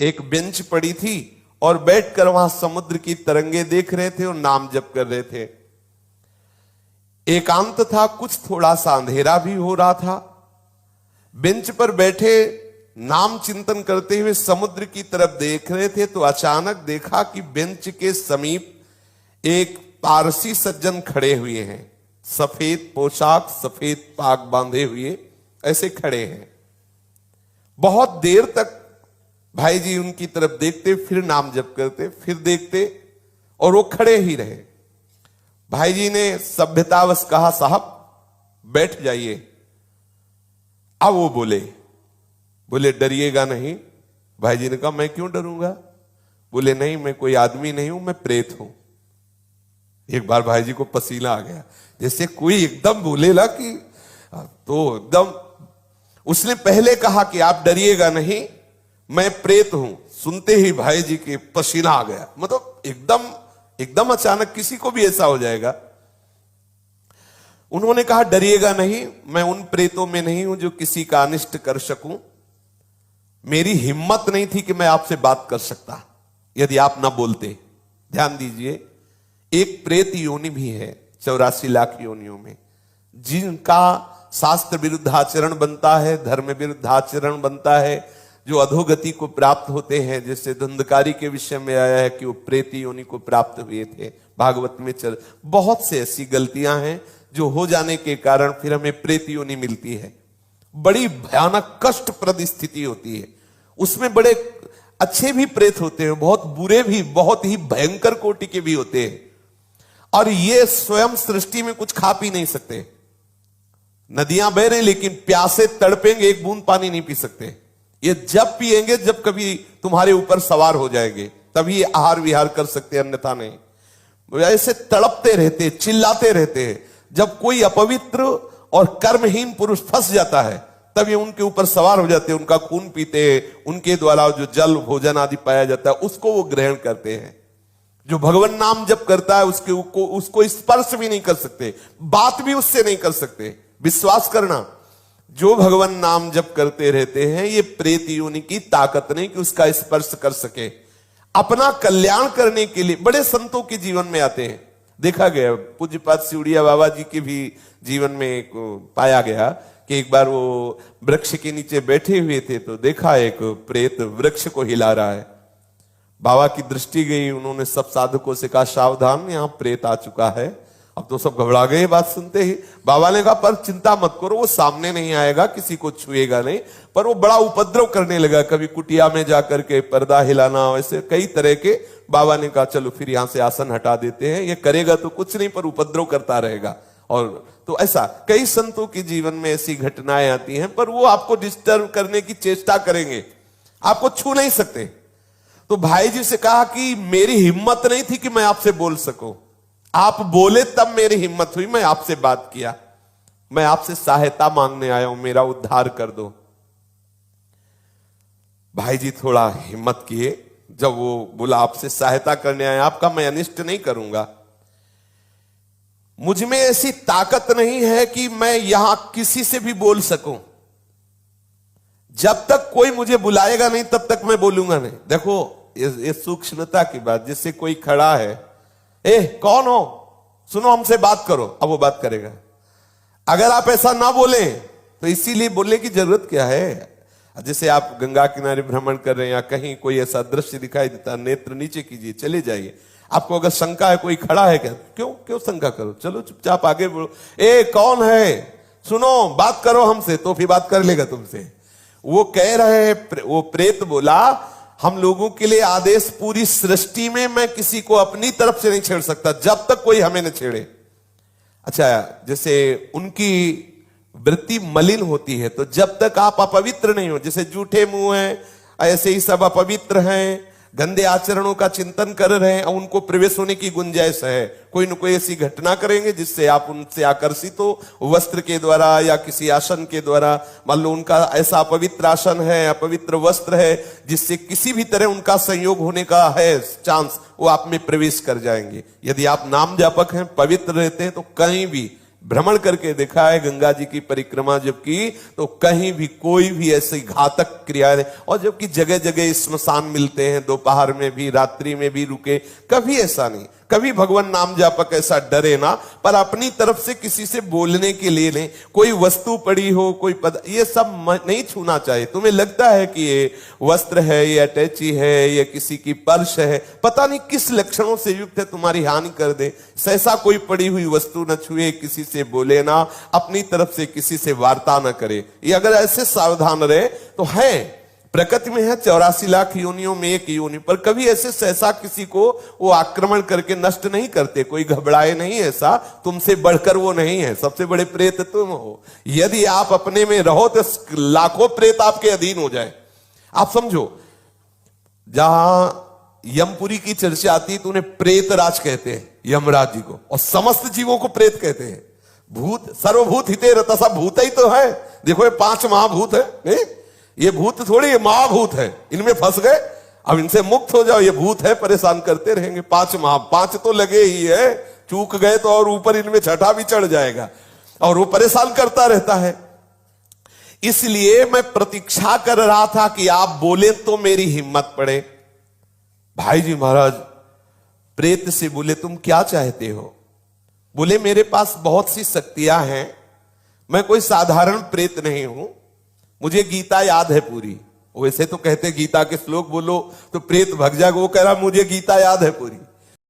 एक बेंच पड़ी थी और बैठकर वहां समुद्र की तरंगे देख रहे थे और नाम जप कर रहे थे। एकांत था, कुछ थोड़ा सा अंधेरा भी हो रहा था। बेंच पर बैठे नाम चिंतन करते हुए समुद्र की तरफ देख रहे थे तो अचानक देखा कि बेंच के समीप एक पारसी सज्जन खड़े हुए हैं। सफेद पोशाक, सफेद पाग बांधे हुए ऐसे खड़े हैं। बहुत देर तक भाई जी उनकी तरफ देखते, फिर नाम जप करते, फिर देखते और वो खड़े ही रहे। भाई जी ने सभ्यतावश कहा, साहब बैठ जाइए। अब वो बोले डरिएगा नहीं। भाई जी ने कहा, मैं क्यों डरूंगा? बोले नहीं, मैं कोई आदमी नहीं हूं, मैं प्रेत हूं। एक बार भाई जी को पसीना आ गया, जैसे कोई एकदम बोलेला कि तो एकदम। उसने पहले कहा कि आप डरिएगा नहीं, मैं प्रेत हूं। सुनते ही भाई जी के पसीना आ गया। मतलब एकदम अचानक किसी को भी ऐसा हो जाएगा। उन्होंने कहा, डरिएगा नहीं, मैं उन प्रेतों में नहीं हूं जो किसी का अनिष्ट कर सकूं। मेरी हिम्मत नहीं थी कि मैं आपसे बात कर सकता यदि आप ना बोलते। ध्यान दीजिए, एक प्रेत योनि भी है 84 लाख योनियों में, जिनका शास्त्र विरुद्ध आचरण बनता है, धर्म विरुद्ध आचरण बनता है, जो अधोगति को प्राप्त होते हैं। जैसे धुंधकारी के विषय में आया है कि वो प्रेत योनि को प्राप्त हुए थे, भागवत में बहुत से ऐसी गलतियां हैं जो हो जाने के कारण फिर हमें प्रेत योनि मिलती है। बड़ी भयानक कष्टप्रद स्थिति होती है। उसमें बड़े अच्छे भी प्रेत होते हैं, बहुत बुरे भी, बहुत ही भयंकर कोटि के भी होते हैं। और ये स्वयं सृष्टि में कुछ खा पी नहीं सकते। नदियां बह रही लेकिन प्यासे तड़पेंगे, एक बूंद पानी नहीं पी सकते। ये जब पिएंगे जब कभी तुम्हारे ऊपर सवार हो जाएंगे, तभी आहार विहार कर सकते, अन्यथा नहीं। ऐसे तड़पते रहते, चिल्लाते रहते हैं। जब कोई अपवित्र और कर्महीन पुरुष फंस जाता है तब ये उनके ऊपर सवार हो जाते हैं, उनका खून पीते हैं, उनके द्वारा जो जल भोजन आदि पाया जाता है उसको वो ग्रहण करते हैं। जो भगवान नाम जप करता है उसको स्पर्श भी नहीं कर सकते, बात भी उससे नहीं कर सकते। विश्वास करना, जो भगवान नाम जप करते रहते हैं, ये प्रेत योनि की ताकत नहीं कि उसका स्पर्श कर सके। अपना कल्याण करने के लिए बड़े संतों के जीवन में आते हैं। देखा गया, पूज्यपाद सिउड़िया बाबा जी के भी जीवन में पाया गया कि एक बार वो वृक्ष के नीचे बैठे हुए थे तो देखा एक प्रेत वृक्ष को हिला रहा है। बाबा की दृष्टि गई, उन्होंने सब साधकों से कहा, सावधान, यहां प्रेत आ चुका है। अब तो सब घबरा गए बात सुनते ही। बाबा ने कहा, पर चिंता मत करो, वो सामने नहीं आएगा, किसी को छुएगा नहीं। पर वो बड़ा उपद्रव करने लगा, कभी कुटिया में जाकर के पर्दा हिलाना, ऐसे कई तरह के। बाबा ने कहा, चलो फिर यहां से आसन हटा देते हैं, ये करेगा तो कुछ नहीं पर उपद्रव करता रहेगा। और तो ऐसा कई संतों के जीवन में ऐसी घटनाएं आती हैं, पर वो आपको डिस्टर्ब करने की चेष्टा करेंगे, आपको छू नहीं सकते। तो भाई जी से कहा कि मेरी हिम्मत नहीं थी कि मैं आपसे बोल सकूं, आप बोले तब मेरी हिम्मत हुई, मैं आपसे बात किया। मैं आपसे सहायता मांगने आया हूं, मेरा उद्धार कर दो। भाई जी थोड़ा हिम्मत किए, जब वो बोला आपसे सहायता करने आया, आपका मैं अनिष्ट नहीं करूंगा। मुझ में ऐसी ताकत नहीं है कि मैं यहां किसी से भी बोल सकूं। जब तक कोई मुझे बुलाएगा नहीं तब तक मैं बोलूंगा नहीं। देखो ये सूक्ष्मता की बात, जिससे कोई खड़ा है, ए कौन हो, सुनो हमसे बात करो, अब वो बात करेगा। अगर आप ऐसा ना बोले तो इसीलिए बोलने की जरूरत क्या है। जैसे आप गंगा किनारे भ्रमण कर रहे हैं या कहीं कोई ऐसा दृश्य दिखाई देता, नेत्र नीचे कीजिए, चले जाइए। आपको अगर शंका है कोई खड़ा है क्या, क्यों शंका करो, चलो चुपचाप आगे बढ़ो। ए कौन है, सुनो बात करो हमसे, तो फिर बात कर लेगा तुमसे। वो कह रहे हैं, वो प्रेत बोला, हम लोगों के लिए आदेश, पूरी सृष्टि में मैं किसी को अपनी तरफ से नहीं छेड़ सकता जब तक कोई हमें न छेड़े। अच्छा, जैसे उनकी वृत्ति मलिन होती है, तो जब तक आप अपवित्र नहीं हो, जैसे जूठे मुंह हैं, ऐसे ही सब अपवित्र हैं, गंदे आचरणों का चिंतन कर रहे हैं, उनको प्रवेश होने की गुंजाइश है। कोई न कोई ऐसी घटना करेंगे जिससे आप उनसे आकर्षित हो, वस्त्र के द्वारा या किसी आसन के द्वारा। मान लो उनका ऐसा अपवित्र आसन है, अपवित्र वस्त्र है, जिससे किसी भी तरह उनका संयोग होने का है चांस, वो आप में प्रवेश कर जाएंगे। यदि आप नाम जापक हैं, पवित्र रहते हैं, तो कहीं भी भ्रमण करके देखा है, गंगा जी की परिक्रमा जब की तो कहीं भी कोई भी ऐसी घातक क्रिया नहीं। और जबकि जगह जगह स्मशान मिलते हैं, दोपहर में भी रात्रि में भी रुके, कभी ऐसा नहीं, कभी भगवान नाम जापक ऐसा डरे ना, पर अपनी तरफ से किसी से बोलने के लिए नहीं। कोई वस्तु पड़ी हो, कोई पद, ये सब नहीं छूना चाहिए। तुम्हें लगता है कि ये वस्त्र है, ये अटैची है, ये किसी की पर्स है, पता नहीं किस लक्षणों से युक्त है, तुम्हारी हानि कर दे, ऐसा कोई पड़ी हुई वस्तु न छुए, किसी से बोले ना, अपनी तरफ से किसी से वार्ता न करे। ये अगर ऐसे सावधान रहे तो है, प्रकृति में है 84 लाख योनियों में एक योनि, पर कभी ऐसे सहसा किसी को वो आक्रमण करके नष्ट नहीं करते, कोई घबराए नहीं, ऐसा तुमसे बढ़कर वो नहीं है, सबसे बड़े प्रेत तुम हो। यदि आप अपने में रहो तो लाखों प्रेत आपके अधीन हो जाए। आप समझो, जहां यमपुरी की चर्चा आती है तो उन्हें प्रेतराज कहते हैं, यमराज जी को, और समस्त जीवों को प्रेत कहते हैं। भूत सर्वभूत हिते रता, सब भूत ही तो है। देखो ये 5 महाभूत है, नहीं? ये भूत थोड़ी, ये महाभूत है, इनमें फंस गए, अब इनसे मुक्त हो जाओ। ये भूत है, परेशान करते रहेंगे। 5 तो लगे ही है, चूक गए तो और ऊपर इनमें छठा भी चढ़ जाएगा, और वो परेशान करता रहता है। इसलिए मैं प्रतीक्षा कर रहा था कि आप बोले तो मेरी हिम्मत पड़े। भाई जी महाराज प्रेत से बोले, तुम क्या चाहते हो? बोले, मेरे पास बहुत सी शक्तियां हैं, मैं कोई साधारण प्रेत नहीं हूं, मुझे गीता याद है पूरी। वैसे तो कहते गीता के श्लोक बोलो तो प्रेत भग जाएगा, वो कह रहा मुझे गीता याद है पूरी।